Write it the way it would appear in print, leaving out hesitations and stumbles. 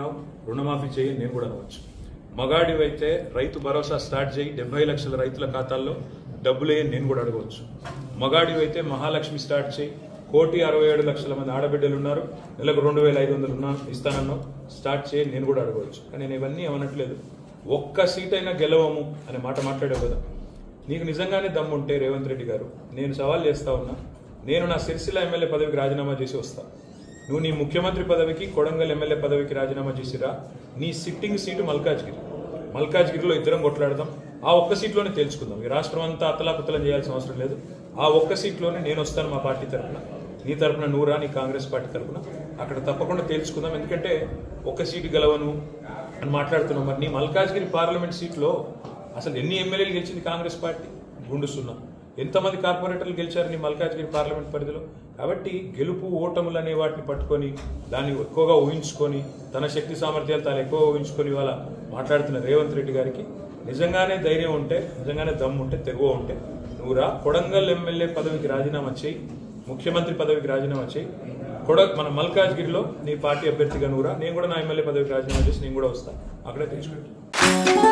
అన్నావు, రుణమాఫీ చేయి నేను కూడా అనవచ్చు. మగాడివైతే రైతు భరోసా స్టార్ట్ చేయి, 70 లక్షల రైతుల ఖాతాల్లో డబ్బులు వేయని నేను కూడా అడగవచ్చు. మగాడివైతే మహాలక్ష్మి స్టార్ట్ చేయి, 1,67,00,000 మంది ఆడబిడ్డలు ఉన్నారు, నెలకు 2,500 ఇస్తానన్నావు, స్టార్ట్ చేయి నేను కూడా అడగవచ్చు. కానీ నేను ఇవన్నీ ఏమనట్లేదు. ఒక్క సీట్ అయినా గెలవము అనే మాట మాట్లాడావు కదా. నీకు నిజంగానే దమ్ముంటే రేవంత్ రెడ్డి గారు, నేను సవాల్ చేస్తా ఉన్నా, నేను నా సిరిసిల్ల ఎమ్మెల్యే పదవికి రాజీనామా చేసి వస్తా. నువ్వు నీ ముఖ్యమంత్రి పదవికి, కొడంగల్ ఎమ్మెల్యే పదవికి రాజీనామా చేసిరా. నీ సిట్టింగ్ సీటు మల్కాజ్గిరిలో ఇద్దరం కొట్లాడదాం. ఆ ఒక్క సీట్లోనే తేల్చుకుందాం. ఈ రాష్ట్రం అంతా అతలాకుతలం చేయాల్సిన అవసరం లేదు. ఆ ఒక్క సీట్లోనే నేను వస్తాను మా పార్టీ తరఫున, నీ తరఫున నూరా, నీ కాంగ్రెస్ పార్టీ తరఫున. అక్కడ తప్పకుండా తేల్చుకుందాం. ఎందుకంటే ఒక్క సీటు గెలవను అని మాట్లాడుతున్నాం. మరి నీ మల్కాజ్గిరి పార్లమెంట్ సీట్లో అసలు ఎన్ని ఎమ్మెల్యేలు గెలిచింది కాంగ్రెస్ పార్టీ? గుండు సున్నా. ఎంతమంది కార్పొరేటర్లు గెలిచారు నీ మల్కాజ్గిరి పార్లమెంట్ పరిధిలో? కాబట్టి గెలుపు ఓటములు అనే వాటిని పట్టుకొని దాన్ని ఎక్కువగా ఊహించుకొని, తన శక్తి సామర్థ్యాలు తాను ఎక్కువ ఊహించుకొని ఇవాళ మాట్లాడుతున్న రేవంత్ రెడ్డి గారికి నిజంగానే ధైర్యం ఉంటే, నిజంగానే దమ్ము ఉంటే, తెగువ ఉంటే నువ్వురా, కొడంగల్ ఎమ్మెల్యే పదవికి రాజీనామా చేయి, ముఖ్యమంత్రి పదవికి రాజీనామా చేయి. మన మల్కాజ్గిరిలో నీ పార్టీ అభ్యర్థిగా నువ్వురా, నేను కూడా నా ఎమ్మెల్యే పదవికి రాజీనామా చేసి నేను కూడా వస్తాను. అక్కడే తెచ్చుకుంటాను.